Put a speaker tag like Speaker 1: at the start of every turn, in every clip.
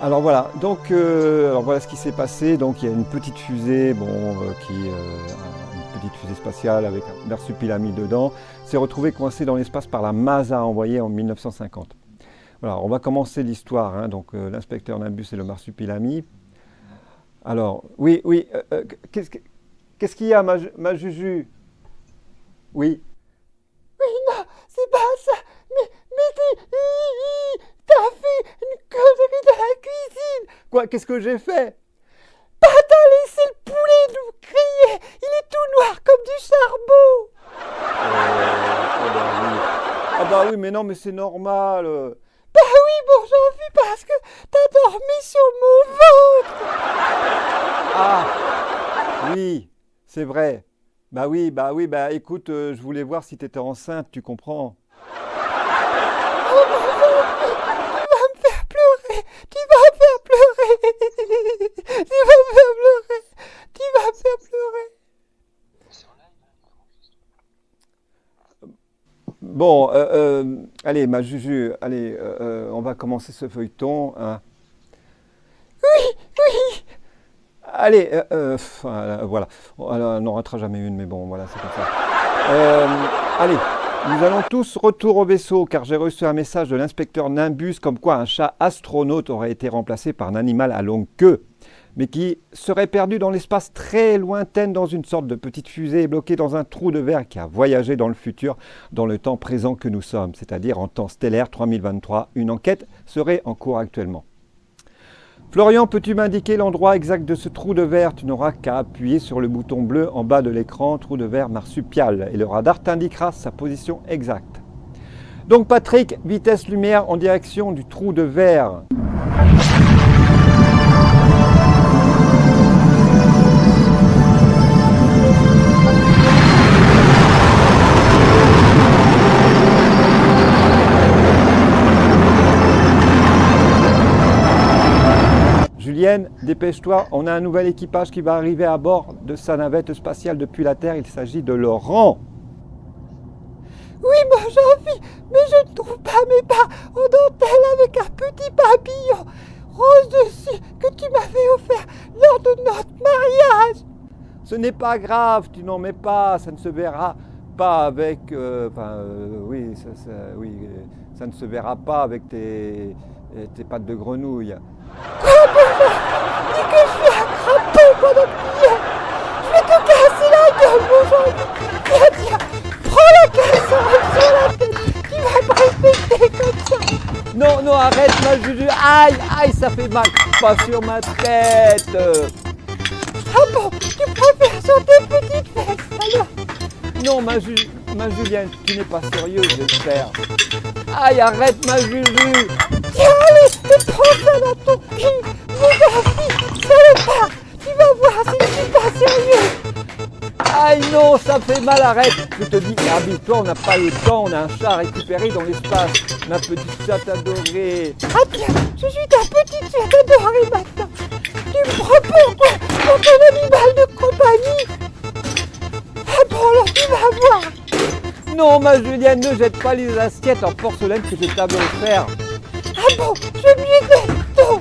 Speaker 1: Alors voilà, donc alors voilà ce qui s'est passé. Donc il y a une petite fusée, une petite fusée spatiale avec un marsupilami dedans, s'est retrouvée coincée dans l'espace par la Masa envoyée en 1950. Voilà, on va commencer l'histoire. Hein, donc l'inspecteur Nimbus et le marsupilami. Alors oui, qu'est-ce qu'il y a, ma Juju? Oui.
Speaker 2: Oui, non, c'est pas ça. T'as fait une connerie dans la cuisine.
Speaker 1: Quoi? Qu'est-ce que j'ai fait?
Speaker 2: Bah, t'as laissé le poulet nous crier. Il est tout noir comme du charbon.
Speaker 1: Ah bah oui, mais non, mais c'est normal.
Speaker 2: Bah oui, bon, j'en vis parce que t'as dormi sur mon ventre.
Speaker 1: Ah oui, c'est vrai. Bah oui, bah écoute, je voulais voir si t'étais enceinte, tu comprends?
Speaker 2: Oh mon Dieu, tu vas me faire pleurer. Tu vas me faire pleurer. Tu vas me faire pleurer. Tu vas me faire pleurer.
Speaker 1: Bon, allez, ma Juju, allez, on va commencer ce feuilleton. Hein.
Speaker 2: Oui.
Speaker 1: Allez, voilà. On n'en ratera jamais une, mais bon, voilà, c'est comme ça. Allez, nous allons tous retour au vaisseau, car j'ai reçu un message de l'inspecteur Nimbus comme quoi un chat astronaute aurait été remplacé par un animal à longue queue, mais qui serait perdu dans l'espace très lointaine dans une sorte de petite fusée et bloqué dans un trou de verre qui a voyagé dans le futur, dans le temps présent que nous sommes, c'est-à-dire en temps stellaire 3023. Une enquête serait en cours actuellement. Florian, peux-tu m'indiquer l'endroit exact de ce trou de verre? Tu n'auras qu'à appuyer sur le bouton bleu en bas de l'écran, trou de verre marsupial, et le radar t'indiquera sa position exacte. Donc Patrick, vitesse lumière en direction du trou de verre. Julienne, dépêche-toi, on a un nouvel équipage qui va arriver à bord de sa navette spatiale depuis la Terre. Il s'agit de Laurent.
Speaker 2: Oui, moi j'en vis, mais je ne trouve pas mes bas en dentelle avec un petit papillon rose dessus que tu m'avais offert lors de notre mariage.
Speaker 1: Ce n'est pas grave, tu n'en mets pas, ça ne se verra pas avec... ça ne se verra pas avec tes pattes de grenouille.
Speaker 2: Quoi, bon, dis que je suis un crapaud pendant que tu y es. Je vais te casser la gueule, mon Jean. Tiens, prends la casserole sur la tête. Tu vas me respecter comme ça.
Speaker 1: Non, arrête ma Juju. Aïe, ça fait mal. Pas sur ma tête.
Speaker 2: Ah bon, tu préfères sur tes petites fesses, alors?
Speaker 1: Non, ma Julienne, tu n'es pas sérieuse, j'espère. Aïe, arrête ma Juju.
Speaker 2: Tiens, allez, et prends ça dans ton cul. Mon garçon, salopard, tu vas voir si je suis pas sérieux.
Speaker 1: Aïe non, ça fait mal, arrête. Je te dis, habille-toi, on n'a pas le temps, on a un chat récupéré dans l'espace. Ma petite chatte adorée.
Speaker 2: Ah bien, je suis ta petite chatte adorée maintenant. Tu me prends pour quoi? Pour ton animal de compagnie? Ah bon, alors tu vas voir.
Speaker 1: Non, ma Julienne, ne jette pas les assiettes en porcelaine que je t'avais offert.
Speaker 2: Ah bon, je lui ai dit non.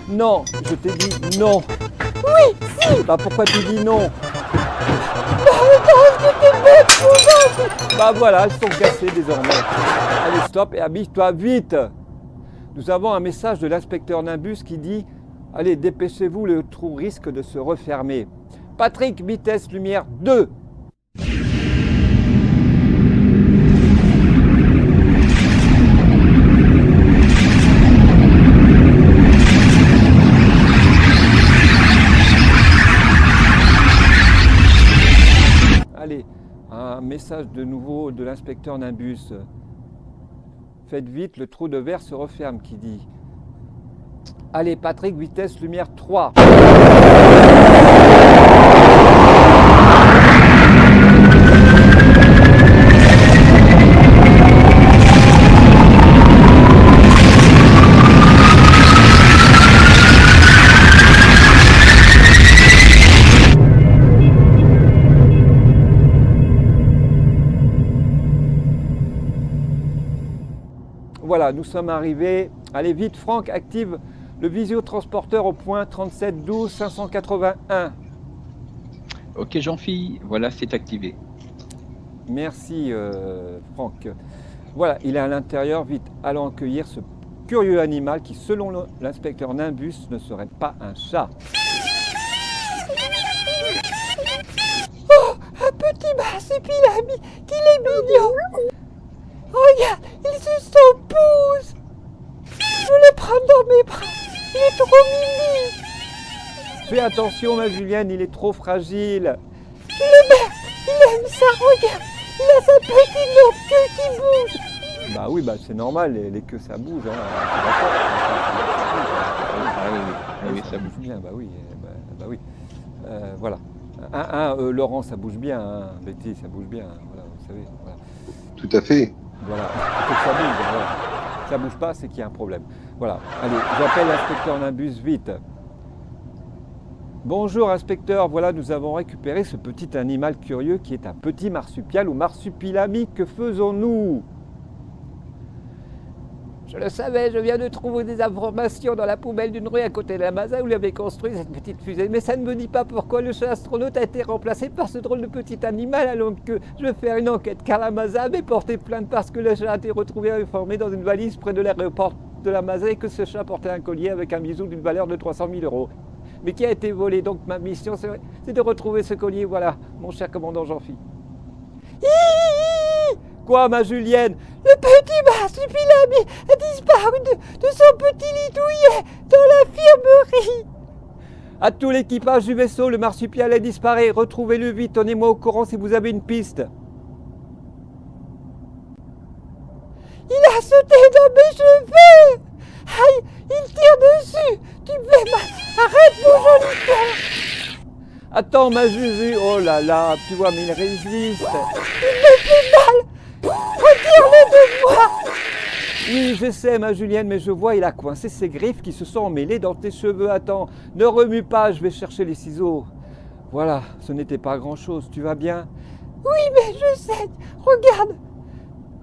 Speaker 1: Non, je t'ai dit non.
Speaker 2: Oui, si.
Speaker 1: Bah pourquoi tu dis non?
Speaker 2: Parce que t'es bête, mon gars.
Speaker 1: Bah voilà, elles sont cassées désormais. Allez, stop et habille-toi vite. Nous avons un message de l'inspecteur Nimbus qui dit « Allez, dépêchez-vous, le trou risque de se refermer. » Patrick, vitesse lumière 2. Allez, un message de nouveau de l'inspecteur Nimbus. Faites vite, le trou de verre se referme, qui dit. Allez, Patrick, vitesse lumière 3. Voilà, nous sommes arrivés. Allez vite, Franck, active le visiotransporteur au point 37 12 581.
Speaker 3: Ok, Jean-Phi, voilà, c'est activé.
Speaker 1: Merci, Franck. Voilà, il est à l'intérieur. Vite, allons accueillir ce curieux animal qui, selon l'inspecteur Nimbus, ne serait pas un chat.
Speaker 2: Oh, un petit marsupilami, qu'il est mignon. Regarde, il se sent pousse. Je vais le prendre dans mes bras. Il est trop mimi.
Speaker 1: Fais attention, ma Julienne, il est trop fragile.
Speaker 2: Il aime ça, regarde. Il a sa petite longue queue qui bouge.
Speaker 1: Bah oui, bah c'est normal, les queues ça bouge. Hein.
Speaker 3: Ah oui, ça bouge.
Speaker 1: Bien, bah oui, oui. Voilà. Laurent, ça bouge bien, hein. Betty, ça bouge bien, hein. Voilà, vous savez. Voilà.
Speaker 4: Tout à fait.
Speaker 1: Voilà. Il faut que ça bouge. Voilà. Si ça bouge pas, c'est qu'il y a un problème. Voilà. Allez, j'appelle l'inspecteur Nimbus vite. Bonjour inspecteur, voilà, nous avons récupéré ce petit animal curieux qui est un petit marsupial ou marsupilami. Que faisons-nous?
Speaker 2: Je le savais, je viens de trouver des informations dans la poubelle d'une rue à côté de la Masa où il avait construit cette petite fusée. Mais ça ne me dit pas pourquoi le chat astronaute a été remplacé par ce drôle de petit animal, alors que je vais faire une enquête car la Masa avait porté plainte parce que le chat a été retrouvé informé dans une valise près de l'aéroport de la Masa et que ce chat portait un collier avec un bisou d'une valeur de 300 000 €. Mais qui a été volé. Donc ma mission, c'est de retrouver ce collier. Voilà, mon cher commandant Jean-Phi.
Speaker 1: Quoi, ma Julienne?
Speaker 2: Le petit marsupilami a disparu de son petit lit douillet dans l'infirmerie.
Speaker 1: À tout l'équipage du vaisseau, le marsupial disparaît. Retrouvez-le vite, tenez-moi au courant si vous avez une piste.
Speaker 2: Il a sauté dans mes cheveux. Aïe, il tire dessus. Tu me fais mal. Arrête, mon joli cœur.
Speaker 1: Attends, ma Juju. Oh là là, tu vois, mais il résiste.
Speaker 2: Il me fait mal. Retire-le de moi.
Speaker 1: Oui, je sais, ma Julienne, mais je vois, il a coincé ses griffes qui se sont emmêlées dans tes cheveux. Attends, ne remue pas, je vais chercher les ciseaux. Voilà, ce n'était pas grand-chose. Tu vas bien?
Speaker 2: Oui, mais je saigne. Regarde.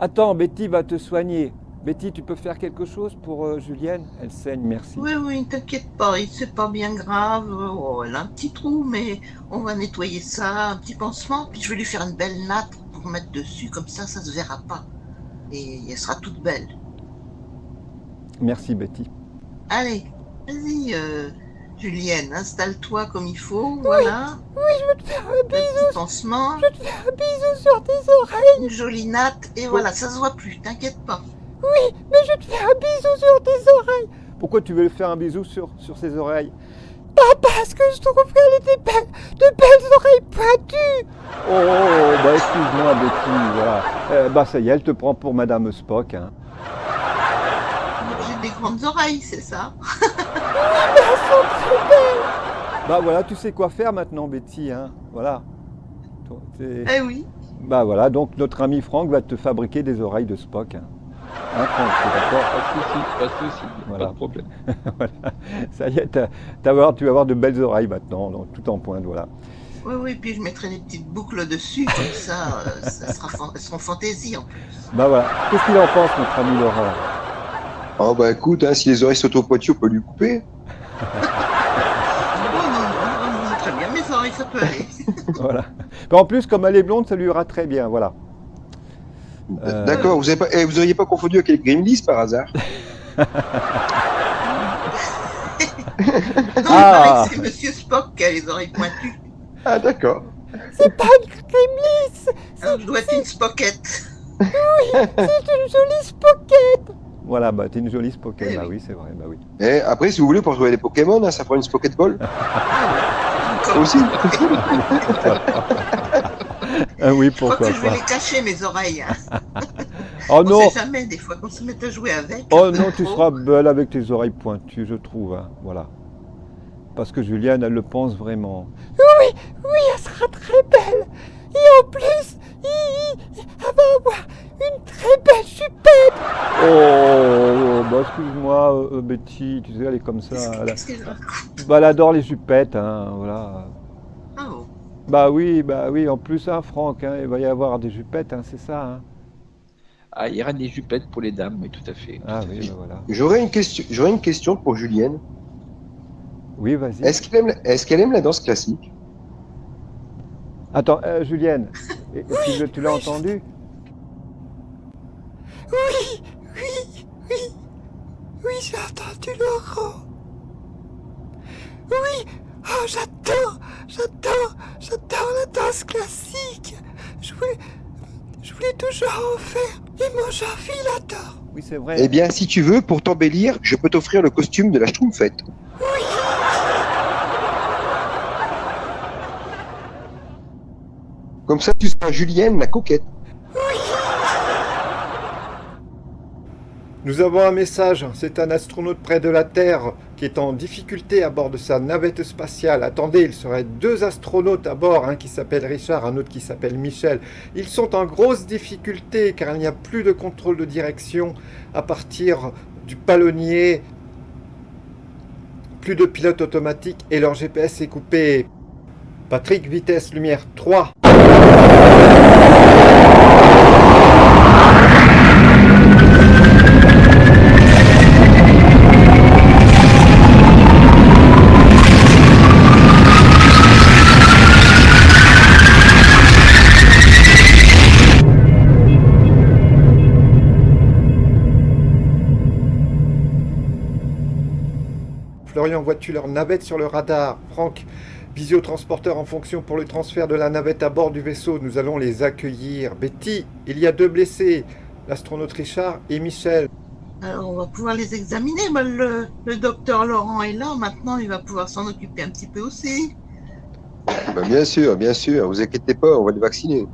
Speaker 1: Attends, Betty va te soigner. Betty, tu peux faire quelque chose pour Julienne? Elle saigne, merci.
Speaker 5: Oui, ne t'inquiète pas, c'est pas bien grave. Oh, elle a un petit trou, mais on va nettoyer ça, un petit pansement, puis je vais lui faire une belle natte pour mettre dessus, comme ça se verra pas. Et elle sera toute belle.
Speaker 1: Merci, Betty.
Speaker 5: Allez, vas-y, Julienne, installe-toi comme il faut, voilà.
Speaker 2: Oui, je veux te faire un
Speaker 5: Un
Speaker 2: bisou.
Speaker 5: petit pansement,
Speaker 2: Je veux te faire un bisou sur tes oreilles.
Speaker 5: une jolie natte, et voilà, ça se voit plus, t'inquiète pas.
Speaker 2: Oui, mais je veux te faire un bisou sur tes oreilles.
Speaker 1: Pourquoi tu veux faire un bisou sur ses oreilles?
Speaker 2: Parce que je trouve qu'elle était belle, de belles oreilles pointues.
Speaker 1: Oh, bah excuse-moi, Betty, voilà. Bah ça y est, elle te prend pour Madame Spock, hein.
Speaker 5: J'ai des grandes oreilles, c'est ça.
Speaker 2: Mais elles sont très belles.
Speaker 1: Bah voilà, tu sais quoi faire maintenant, Betty, hein. Voilà.
Speaker 5: Eh oui.
Speaker 1: Bah voilà, donc notre ami Franck va te fabriquer des oreilles de Spock, hein. Hein, Franck, t'es d'accord?
Speaker 3: Pas de souci,
Speaker 1: Voilà.
Speaker 3: pas de problème.
Speaker 1: Voilà. Ça y est, tu vas avoir de belles oreilles maintenant, donc, tout en pointe, voilà.
Speaker 5: Oui, puis je mettrai des petites boucles dessus, comme ça, elles seront fantaisie en plus.
Speaker 1: Bah voilà. Qu'est-ce qu'il en pense, notre ami Laurent?
Speaker 4: Oh bah écoute, hein, si les oreilles sont au pointu, on peut lui couper.
Speaker 5: Oh non, très bien, mes oreilles, ça peut aller.
Speaker 1: Voilà. Mais en plus, comme elle est blonde, ça lui ira très bien, voilà.
Speaker 4: D'accord, vous auriez pas confondu avec les Gremlins par hasard?
Speaker 5: Non, il
Speaker 1: Ah.
Speaker 5: paraît que c'est Monsieur Spock qui a les oreilles pointues.
Speaker 4: Ah d'accord.
Speaker 2: C'est pas une Gremlins,
Speaker 5: Ça doit être une Spockette.
Speaker 2: c'est une jolie Spockette.
Speaker 1: Voilà, bah t'es une jolie Spock.
Speaker 5: Eh
Speaker 1: Bah
Speaker 5: oui.
Speaker 1: oui, c'est vrai, bah oui.
Speaker 4: Et après, si vous voulez, pour trouver des Pokémon, hein, ça fera une Spocket Ball. Ça aussi.
Speaker 1: Ah oui,
Speaker 5: Je crois
Speaker 1: pourquoi
Speaker 5: que je vais
Speaker 1: pas.
Speaker 5: les cacher, mes oreilles. Hein.
Speaker 1: Oh
Speaker 5: On
Speaker 1: non,
Speaker 5: sait jamais, des fois qu'on se met à jouer avec.
Speaker 1: oh non, tu seras belle avec tes oreilles pointues, je trouve, hein. Voilà. Parce que Juliane, elle le pense vraiment.
Speaker 2: Oui, elle sera très belle. Et en plus, elle va avoir une très belle chupette.
Speaker 1: Oh, bah excuse-moi, Betty, tu sais, elle est comme ça.
Speaker 5: Qu'est-ce que je raconte?
Speaker 1: Bah, elle adore les jupettes, hein, voilà.
Speaker 5: Ah bon.
Speaker 1: Bah oui, en plus, hein, Franck, hein, il va y avoir des jupettes, hein, c'est ça, hein.
Speaker 3: Ah, il y aura des jupettes pour les dames, oui, tout à fait.
Speaker 1: Ah
Speaker 3: tout à
Speaker 1: oui,
Speaker 3: fait.
Speaker 1: ben voilà.
Speaker 4: J'aurais une question pour Julienne.
Speaker 1: Oui, vas-y.
Speaker 4: Est-ce qu'elle aime la danse classique?
Speaker 1: Attends, Julienne, tu l'as entendu?
Speaker 2: Oui, oui, j'ai entendu Laurent. Oui, oh, j'adore la danse classique. Je voulais toujours en faire. Et mon Jean-Phil l'adore.
Speaker 1: Oui, c'est vrai.
Speaker 4: Eh bien, si tu veux, pour t'embellir, je peux t'offrir le costume de la Schtroumpfette. Comme ça, tu seras Julienne, la coquette.
Speaker 1: Nous avons un message, c'est un astronaute près de la Terre qui est en difficulté à bord de sa navette spatiale. Attendez, il serait 2 astronautes à bord, un qui s'appelle Richard, un autre qui s'appelle Michel. Ils sont en grosse difficulté car il n'y a plus de contrôle de direction à partir du palonnier. Plus de pilote automatique et leur GPS est coupé. Patrick, vitesse, lumière 3. Florian, vois-tu leur navette sur le radar? Franck, visiotransporteur en fonction pour le transfert de la navette à bord du vaisseau. Nous allons les accueillir. Betty, il y a 2 blessés. L'astronaute Richard et Michel.
Speaker 5: Alors, on va pouvoir les examiner. Bah, le docteur Laurent est là. Maintenant, il va pouvoir s'en occuper un petit peu aussi.
Speaker 4: Ben, bien sûr, vous inquiétez pas, on va les vacciner.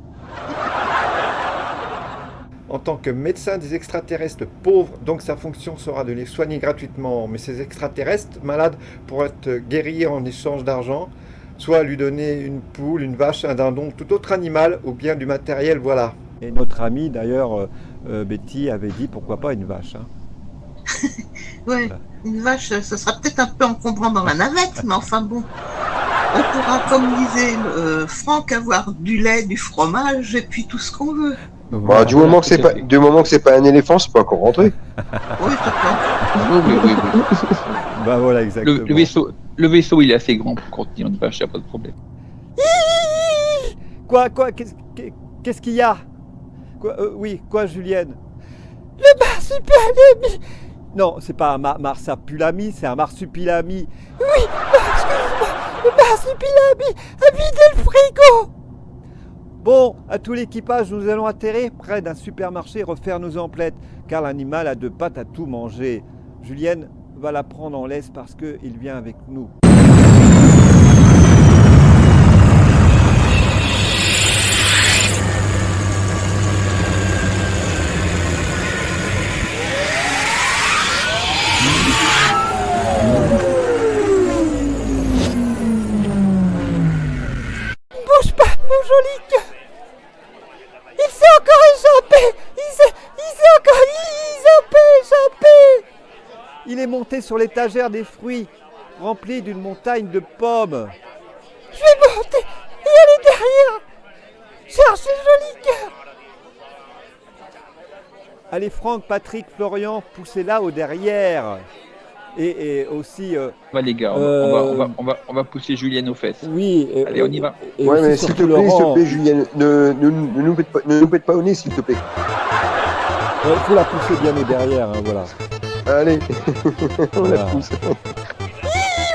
Speaker 1: En tant que médecin des extraterrestres pauvres, donc sa fonction sera de les soigner gratuitement. Mais ces extraterrestres malades pourraient être guéris en échange d'argent, soit lui donner une poule, une vache, un dindon, tout autre animal, ou bien du matériel, voilà. Et notre amie, d'ailleurs, Betty, avait dit pourquoi pas une vache. Hein.
Speaker 5: Ouais, voilà. Une vache, ce sera peut-être un peu encombrant dans la navette, mais enfin bon. On pourra, comme disait Franck, avoir du lait, du fromage, et puis tout ce qu'on veut.
Speaker 4: Bah, du moment que c'est pas un éléphant, c'est pas encore rentré.
Speaker 5: Oui, ça peut encore.
Speaker 3: Oui.
Speaker 1: Bah voilà, exactement.
Speaker 3: Le vaisseau, il est assez grand pour contenir une vache, il n'y a pas de problème.
Speaker 1: Quoi Qu'est-ce qu'il y a? Oui, quoi, Julienne?
Speaker 2: Le marsupilami.
Speaker 1: Non, c'est pas un marsupilami, c'est un marsupilami.
Speaker 2: Oui, excuse-moi, le marsupilami a vidé le frigo.
Speaker 1: Bon, à tout l'équipage, nous allons atterrir près d'un supermarché refaire nos emplettes, car l'animal a 2 pattes à tout manger. Julienne va la prendre en laisse parce qu'il vient avec nous.
Speaker 2: Bouge pas, mon joli cœur. Il s'est encore échappé. Il s'est encore échappé.
Speaker 1: Il est monté sur l'étagère des fruits, rempli d'une montagne de pommes.
Speaker 2: Je vais monter et aller derrière. Cherchez le joli cœur.
Speaker 1: Allez Franck, Patrick, Florian, poussez là au derrière. Et aussi...
Speaker 3: les gars, on va pousser Julienne aux fesses.
Speaker 1: Oui.
Speaker 3: Allez, on y va.
Speaker 4: Ouais, mais s'il te plaît, Julienne, ne nous pète pas au nez, s'il te plaît.
Speaker 1: Il faut la pousser bien au derrière, hein, voilà.
Speaker 4: Allez, on
Speaker 1: Voilà.
Speaker 4: la pousse.
Speaker 2: Ils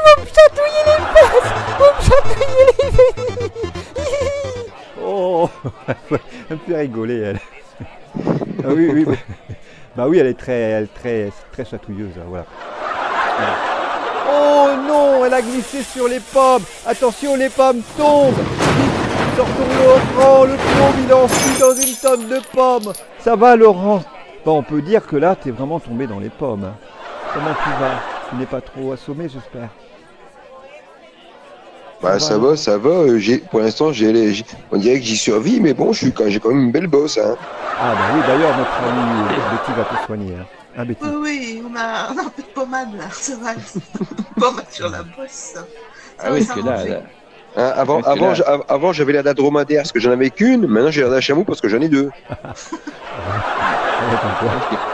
Speaker 2: vont me chatouiller les fesses. Ils vont me chatouiller les fesses.
Speaker 1: Oh, elle me fait rigoler, elle. Ah oui. Bah oui, elle est très chatouilleuse, hein, voilà. Oh non, elle a glissé sur les pommes. Attention, les pommes tombent. Sortons Laurent, le pauvre, il est enfui dans une tonne de pommes. Ça va, Laurent? Bon, on peut dire que là, t'es vraiment tombé dans les pommes. Hein. Comment tu vas? Tu n'es pas trop assommé, j'espère.
Speaker 4: Bah ça va. Pour l'instant, on dirait que j'y survis, mais bon, j'ai quand même une belle bosse. Hein.
Speaker 1: Ah bah oui, d'ailleurs, notre amie Betty va te soigner. Hein, Betty?
Speaker 5: Oui, on a un peu de pommade là, c'est vrai. Pommade sur la bosse.
Speaker 3: Ah oui, parce que là...
Speaker 4: Hein, avant j'avais l'air d'un dromadaire parce que j'en avais qu'une, maintenant j'ai l'air d'un chameau parce que j'en ai 2.
Speaker 1: Ça va être un peu.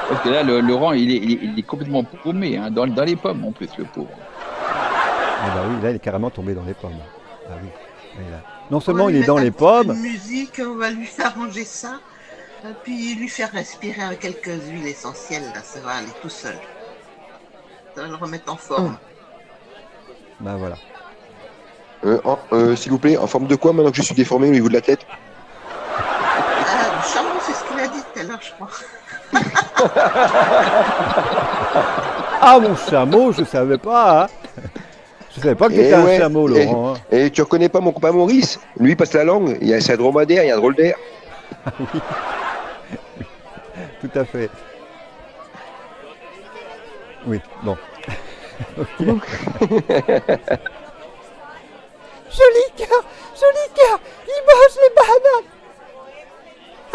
Speaker 3: Parce que là, Laurent, il est complètement paumé, hein, dans les pommes en plus, le pauvre.
Speaker 1: Ah bah oui, là il est carrément tombé dans les pommes. Ah oui. Oui, là. Non
Speaker 5: On
Speaker 1: seulement
Speaker 5: va
Speaker 1: il
Speaker 5: lui
Speaker 1: est dans
Speaker 5: mettre
Speaker 1: les
Speaker 5: un petit peu
Speaker 1: pommes,
Speaker 5: de musique, on va lui arranger ça, puis lui faire respirer avec quelques huiles essentielles, là, ça va aller tout seul. Ça va le remettre en forme.
Speaker 1: bah voilà.
Speaker 4: S'il vous plaît, en forme de quoi maintenant que je suis déformé au niveau de la tête?
Speaker 5: Ah, du chameau, c'est ce qu'il a dit tout à l'heure, je crois.
Speaker 1: Ah mon chameau, je savais pas. Hein. Je savais pas que t'étais un chameau, Laurent. Hein.
Speaker 4: Et tu reconnais pas mon copain Maurice? Lui, il passe la langue, c'est un dromadaire, il y a un drôle d'air.
Speaker 1: Oui. Tout à fait. Oui, bon. Ok.
Speaker 2: Joli cœur, il mange les bananes.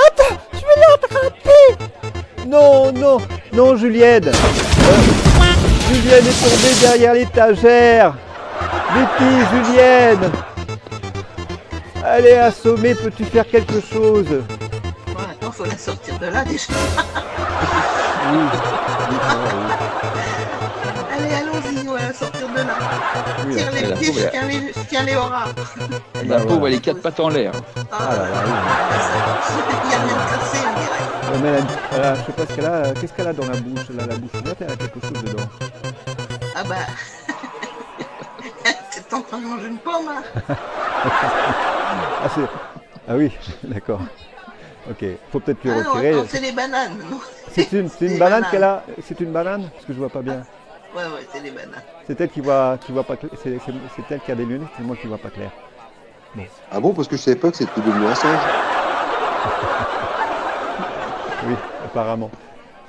Speaker 2: Attends, je vais l'attraper.
Speaker 1: Non, non, non, Julienne. Julienne est tombée derrière l'étagère. Betty, Julienne. Elle est assommée, peux-tu faire quelque chose?
Speaker 5: Bon, attends, faut la sortir de là déjà.
Speaker 1: Oui. Oui, ça va, oui.
Speaker 5: Allez, allons-y, on va la sortir de là.
Speaker 1: Oui,
Speaker 5: Tire les
Speaker 3: la
Speaker 5: pieds,
Speaker 3: pauvre,
Speaker 5: je tiens les bras.
Speaker 3: La pauvre,
Speaker 1: voilà.
Speaker 3: elle est 4 pattes en l'air.
Speaker 1: Ah là là, oui.
Speaker 5: Il y a rien de cassé, on dirait.
Speaker 1: Mais je sais pas ce qu'elle a. Qu'est-ce qu'elle a dans la bouche? Là, la bouche ouverte, elle a quelque chose dedans.
Speaker 5: Ah bah... T'es en train de manger une pomme, hein?
Speaker 1: Ah, ah oui, d'accord. Ok, faut peut-être lui
Speaker 5: Ah non,
Speaker 1: retirer.
Speaker 5: attends, c'est les bananes. Non.
Speaker 1: C'est une
Speaker 5: les
Speaker 1: banane
Speaker 5: bananes.
Speaker 1: qu'elle a? C'est une banane? Parce que je vois pas bien.
Speaker 5: Ouais, c'est les bananes.
Speaker 1: C'est elle qui voit pas clair. C'est elle qui a des lunettes, c'est moi qui vois pas clair.
Speaker 4: Ah bon, parce que je savais pas que c'était devenu un singe.
Speaker 1: Oui, apparemment.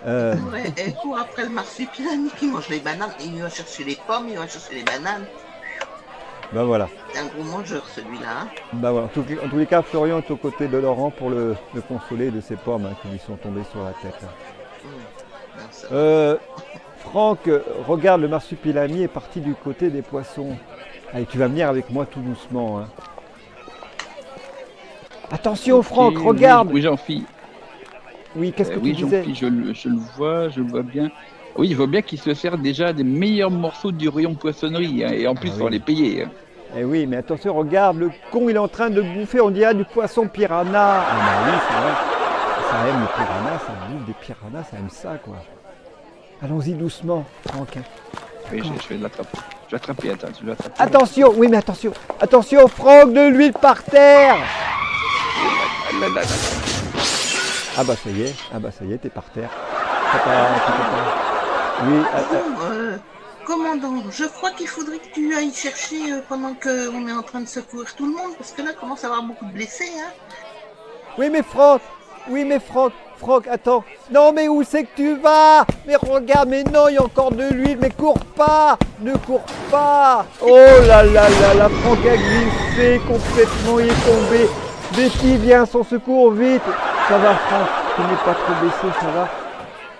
Speaker 5: Ouais, elle court après le marsupilami qui mange les bananes. Et il va chercher les pommes, il va chercher les bananes.
Speaker 1: Bah voilà.
Speaker 5: C'est un gros mangeur, celui-là. Hein.
Speaker 1: Bah voilà. En tous les cas, Florian est aux côtés de Laurent pour le consoler de ses pommes qui lui sont tombées sur la tête.
Speaker 5: Non, ça va.
Speaker 1: Franck, regarde, le marsupilami est parti du côté des poissons. Allez, tu vas venir avec moi tout doucement. Hein. Attention, Franck,
Speaker 3: Ok,
Speaker 1: regarde.
Speaker 3: Oui, Jean-Philippe.
Speaker 1: Oui, qu'est-ce que
Speaker 3: Oui,
Speaker 1: tu disais?
Speaker 3: Jean-Philippe, je le vois bien. Oui, je vois bien qu'il se sert déjà des meilleurs morceaux du rayon poissonnerie, hein, et en plus,
Speaker 1: Ah
Speaker 3: on
Speaker 1: oui.
Speaker 3: les payer. Hein.
Speaker 1: Eh oui, mais attention, regarde, le con, il est en train de bouffer, on dirait du poisson piranha. Ah bah oui, c'est vrai. Ça aime le piranha, ça bouffe des piranhas, ça aime ça, quoi. Allons-y doucement, Franck.
Speaker 3: Oui, je vais l'attraper. Je vais l'attraper, attends, je vais l'attraper.
Speaker 1: Attention, oui, mais attention. Attention, Franck, de l'huile par terre. Ah bah ça y est, t'es par terre. Tu peux pas. Oui,
Speaker 5: Bon, commandant, je crois qu'il faudrait que tu ailles chercher pendant qu'on est en train de secourir tout le monde, parce que là, il commence à y avoir beaucoup de blessés. Hein.
Speaker 1: oui, mais Franck, attends. Non, mais où c'est que tu vas? Mais regarde, mais non, il y a encore de l'huile, mais cours pas. Ne cours pas. Oh là là là là, Franck a glissé complètement, il est tombé. Betty, viens, son secours, vite. Ça va, Franck, tu n'es pas trop blessé, ça va?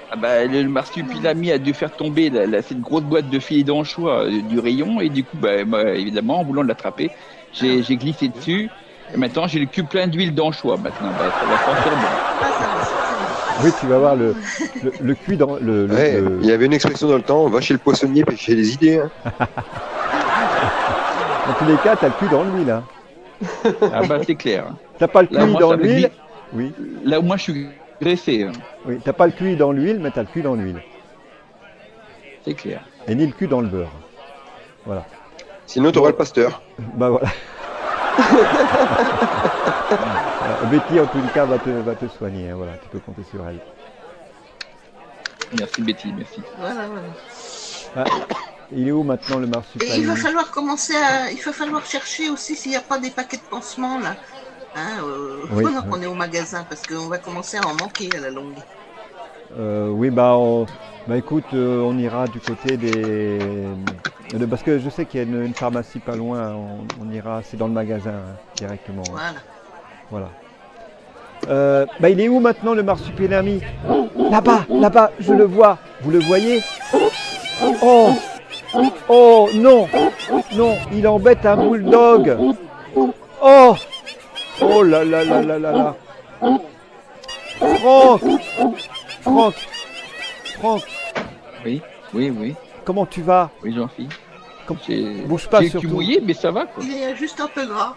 Speaker 3: Ah bah, le marsupilami a dû faire tomber cette grosse boîte de filets d'anchois du rayon, et du coup, évidemment, en voulant l'attraper, j'ai glissé dessus. Et maintenant, j'ai le cul plein d'huile d'anchois. Maintenant, ça va sentir bon.
Speaker 5: Ah, ça va, c'est
Speaker 1: Oui, tu vas voir le cuit dans le.
Speaker 4: Ouais, il y avait une expression dans le temps, va chez le poissonnier pêcher les idées. Hein.
Speaker 1: Dans tous les cas, t'as le cul dans l'huile. Hein.
Speaker 3: Ah bah, c'est clair.
Speaker 1: T'as pas le
Speaker 3: Là,
Speaker 1: cuit
Speaker 3: moi,
Speaker 1: dans
Speaker 3: ça me
Speaker 1: l'huile.
Speaker 3: glisse.
Speaker 1: Oui,
Speaker 3: Là où moi, je suis graissé. Hein.
Speaker 1: oui. T'as pas le cuit dans l'huile, mais t'as le cul dans l'huile.
Speaker 3: C'est clair.
Speaker 1: Et ni le cul dans le beurre. Voilà.
Speaker 4: Sinon, tu auras le pasteur.
Speaker 1: Bah voilà. Betty, en tous les cas, va te soigner. Hein, voilà, tu peux compter sur elle.
Speaker 3: Merci, Betty, merci.
Speaker 5: Voilà.
Speaker 1: Ah, il est où maintenant le
Speaker 5: Et
Speaker 1: marsupilami?
Speaker 5: il va falloir il va falloir chercher aussi s'il n'y a pas des paquets de pansements, là. Hein,
Speaker 1: Oui,
Speaker 5: pendant
Speaker 1: oui.
Speaker 5: qu'on est au magasin, parce qu'on va commencer à en manquer à la longue.
Speaker 1: Oui, écoute, on ira du côté parce que je sais qu'il y a une pharmacie pas loin. On ira, c'est dans le magasin hein, directement. Hein.
Speaker 5: Voilà.
Speaker 1: Voilà. Il est où maintenant le marsupilami? Là-bas, je le vois. Vous le voyez? Oh, non, il embête un bulldog. Oh là là là là là là. Franck, Franck, Franck,
Speaker 3: Oui, oui, oui,
Speaker 1: comment tu vas?
Speaker 3: oui, Jean-Philippe.
Speaker 1: Comme-
Speaker 3: J'ai
Speaker 1: Bouge pas
Speaker 3: j'ai le cul
Speaker 1: surtout.
Speaker 3: mouillé, mais ça va, quoi.
Speaker 5: Il est juste un peu gras.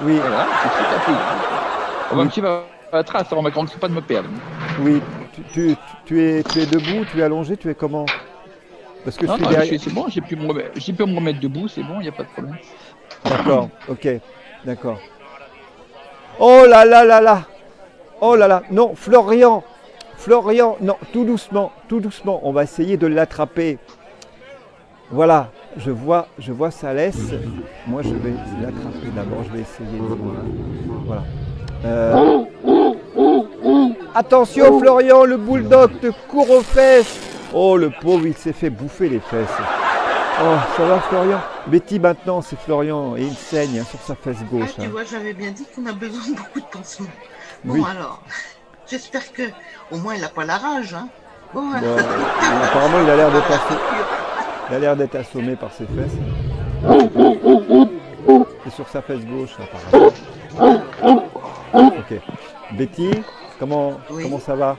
Speaker 1: Oui,
Speaker 3: Voilà, c'est tout à fait. On va
Speaker 1: Oui.
Speaker 3: me suivre à la trace, on ne manque pas de me perdre.
Speaker 1: oui. Tu es debout, tu es allongé, tu es comment? Parce que je
Speaker 3: Non,
Speaker 1: suis
Speaker 3: non,
Speaker 1: derrière.
Speaker 3: c'est bon, j'ai pu me remettre debout, c'est bon, il n'y a pas de problème.
Speaker 1: D'accord, ok, d'accord. Oh là là là là! Oh là là! Non, Florian! Florian, non, tout doucement, on va essayer de l'attraper. Voilà, je vois ça laisse. Moi, je vais l'attraper d'abord, je vais essayer. Voilà. Attention, Florian, le bulldog te court aux fesses. Oh, le pauvre, il s'est fait bouffer les fesses. Oh, ça va, Florian? Betty, maintenant, c'est Florian et il saigne sur sa fesse
Speaker 5: Ah,
Speaker 1: gauche.
Speaker 5: tu
Speaker 1: hein.
Speaker 5: vois, j'avais bien dit qu'on a besoin de beaucoup de pansements. Bon,
Speaker 1: Oui.
Speaker 5: alors, j'espère que au moins il n'a pas la rage. Hein. Bon,
Speaker 1: Bon, apparemment, il a l'air d'être assommé par ses fesses. C'est sur sa fesse gauche, apparemment. Ok. Betty, comment ça va?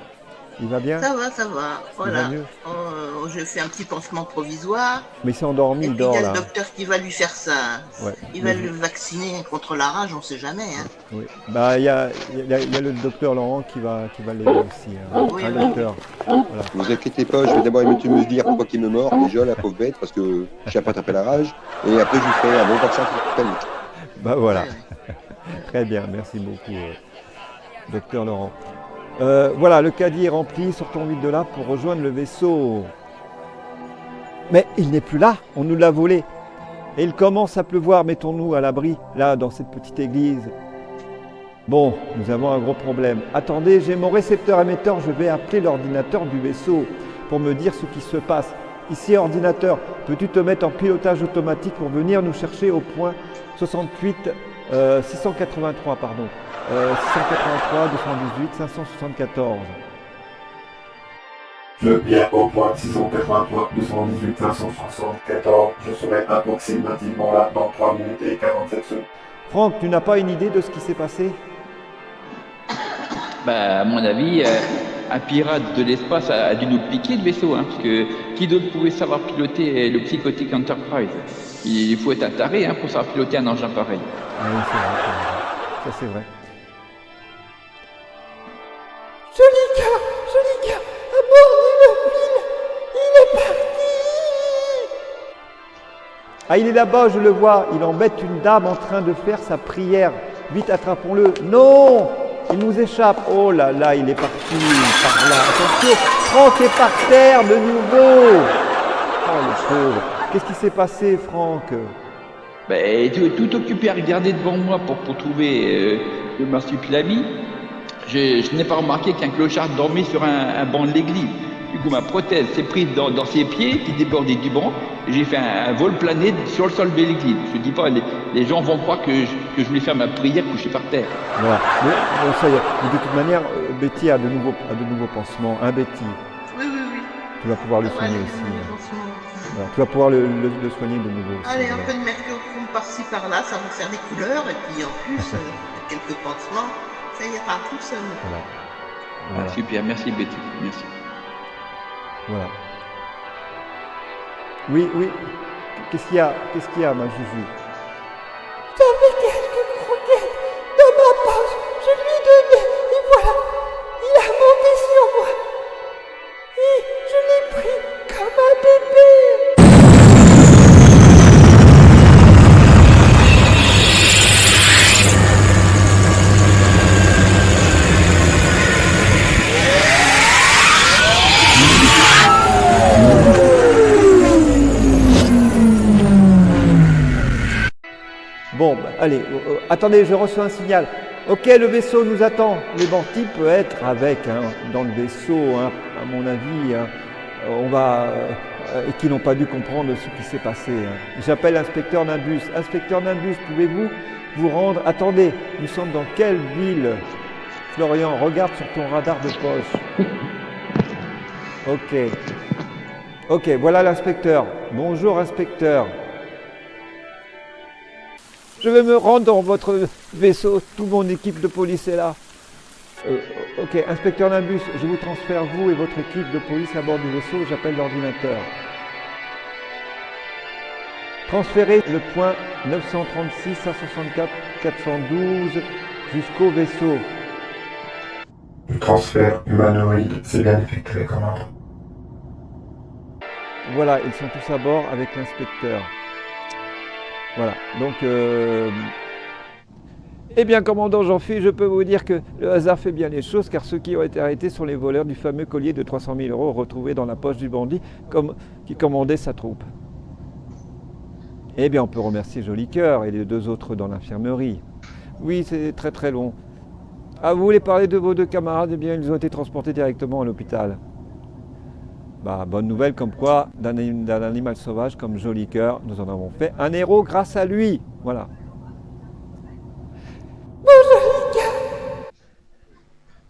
Speaker 1: Il va bien?
Speaker 5: Ça va. Voilà.
Speaker 1: va mieux.
Speaker 5: Je fais un petit pansement provisoire.
Speaker 1: Mais il s'est endormi,
Speaker 5: Et
Speaker 1: il
Speaker 5: puis il
Speaker 1: dort
Speaker 5: y a
Speaker 1: là.
Speaker 5: le docteur qui va lui faire ça.
Speaker 1: Ouais.
Speaker 5: Il va le vacciner contre la rage, on sait jamais. Hein.
Speaker 1: Oui. Bah, il y a le docteur Laurent qui va l'aider aussi. Hein.
Speaker 5: Oui,
Speaker 1: Un
Speaker 5: oui.
Speaker 1: docteur. Voilà.
Speaker 4: Ne vous inquiétez pas, je vais d'abord mettre une mesure pour pas qu'il me mord, déjà, la pauvre bête, parce que je n'ai pas attrapé la rage. Et après, je lui ferai un bon vaccin contre la panique.
Speaker 1: Bah voilà.
Speaker 5: Ouais.
Speaker 1: Très bien, merci beaucoup, docteur Laurent. Voilà, le caddie est rempli, sortons vite de là pour rejoindre le vaisseau. Mais il n'est plus là, on nous l'a volé. Et il commence à pleuvoir, mettons-nous à l'abri, là, dans cette petite église. Bon, nous avons un gros problème. Attendez, j'ai mon récepteur émetteur, je vais appeler l'ordinateur du vaisseau pour me dire ce qui se passe. Ici, ordinateur, peux-tu te mettre en pilotage automatique pour venir nous chercher au point 683, pardon. 683, 218, 574.
Speaker 6: Je viens au point 683, 218, 574. Je serai approximativement là dans 3 minutes et 47 secondes.
Speaker 1: Franck, tu n'as pas une idée de ce qui s'est passé?
Speaker 3: Bah, à mon avis, un pirate de l'espace a dû nous piquer le vaisseau, hein, parce que qui d'autre pouvait savoir piloter le Psychotic Enterprise? Il faut être un taré, hein, pour savoir piloter un engin pareil.
Speaker 1: Ah oui, c'est vrai. Ça, c'est vrai.
Speaker 2: Joli gars, à bord du mobile, il est parti.
Speaker 1: Ah, il est là-bas, je le vois. Il embête une dame en train de faire sa prière. Vite, attrapons-le. Non! Il nous échappe. Oh là là, il est parti par là. Attention, Franck est par terre de nouveau. Oh, le pauvre. Qu'est-ce qui s'est passé, Franck?
Speaker 3: Ben, tout occupé à regarder devant moi pour trouver le marsupilami, je n'ai pas remarqué qu'un clochard dormait sur un banc de l'église. Du coup, ma prothèse s'est prise dans ses pieds, puis débordée du banc, et j'ai fait un vol plané sur le sol de l'église. Je ne dis pas, les gens vont croire que je voulais faire ma prière couché par terre.
Speaker 1: Voilà. Mais, bon, ça y est. Mais de toute manière, Betty a de nouveaux pansements. Hein, Betty?
Speaker 5: Oui.
Speaker 1: Tu vas pouvoir le
Speaker 5: Ouais,
Speaker 1: soigner
Speaker 5: les
Speaker 1: aussi.
Speaker 5: pansements.
Speaker 1: Voilà. Tu vas pouvoir le soigner de nouveau aussi.
Speaker 5: Allez, un
Speaker 1: voilà.
Speaker 5: peu de mercurochrome par-ci par-là, ça va faire des couleurs. Et puis en plus, quelques pansements, ça ira tout seul.
Speaker 1: Voilà.
Speaker 3: Ah,
Speaker 1: Voilà.
Speaker 3: super, merci Betty, merci.
Speaker 1: Voilà. Oui. Qu'est-ce qu'il y a, ma Juju?
Speaker 2: J'avais quelques croquettes dans ma poche. Je lui ai donné et voilà, il a monté sur moi. Et je l'ai pris comme un bébé.
Speaker 1: Bon, bah, allez, attendez, je reçois un signal. Ok, le vaisseau nous attend. Lévanti peut être avec, hein, dans le vaisseau, hein, à mon avis. Hein, on va, et qui n'ont pas dû comprendre ce qui s'est passé. Hein. J'appelle l'inspecteur Nimbus. Inspecteur Nimbus, pouvez-vous vous rendre? Attendez, nous sommes dans quelle ville? Florian, regarde sur ton radar de poche. Ok, voilà l'inspecteur. Bonjour, inspecteur. Je vais me rendre dans votre vaisseau. Toute mon équipe de police est là. Ok, inspecteur Nimbus, je vous transfère vous et votre équipe de police à bord du vaisseau, j'appelle l'ordinateur. Transférez le point 936 à 64 412 jusqu'au vaisseau.
Speaker 6: Le transfert humanoïde, c'est bien effectué, commandant.
Speaker 1: Voilà, ils sont tous à bord avec l'inspecteur. Voilà, donc... Eh bien, commandant Jean-Philippe, je peux vous dire que le hasard fait bien les choses, car ceux qui ont été arrêtés sont les voleurs du fameux collier de 300 000 € retrouvé dans la poche du bandit qui commandait sa troupe. Eh bien, on peut remercier Jolicoeur et les 2 autres dans l'infirmerie. Oui, c'est très très long. Ah, vous voulez parler de vos 2 camarades? Eh bien, ils ont été transportés directement à l'hôpital. Bah, bonne nouvelle, comme quoi, d'un animal sauvage comme Jolicoeur, nous en avons fait un héros grâce à lui. Voilà.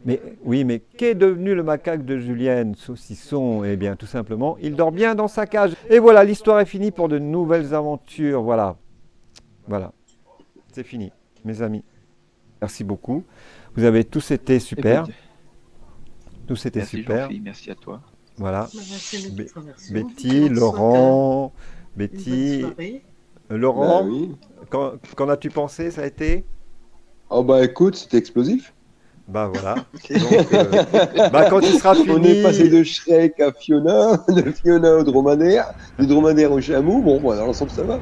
Speaker 1: Mais oui, mais qu'est devenu le macaque de Julienne Saucisson? Eh bien, tout simplement, il dort bien dans sa cage. Et voilà, l'histoire est finie pour de nouvelles aventures. Voilà. Voilà. C'est fini, mes amis. Merci beaucoup. Vous avez tous été super. Tous été
Speaker 3: Merci
Speaker 1: super.
Speaker 3: Jean-Philippe, merci à toi.
Speaker 1: Voilà.
Speaker 5: C'est nous qui te remercions.
Speaker 1: Betty,
Speaker 5: On te souhaite
Speaker 1: Laurent,
Speaker 5: une
Speaker 1: Betty,
Speaker 5: bonne soirée.
Speaker 1: Laurent,
Speaker 4: Bah oui.
Speaker 1: qu'en as-tu pensé? Ça a été?
Speaker 4: Oh bah écoute, c'était explosif.
Speaker 1: Bah voilà. Donc, bah, quand il sera fini.
Speaker 4: On est passé de Shrek à Fiona, de Fiona au dromadaire, du dromadaire au chameau. Bon, voilà, l'ensemble ça va.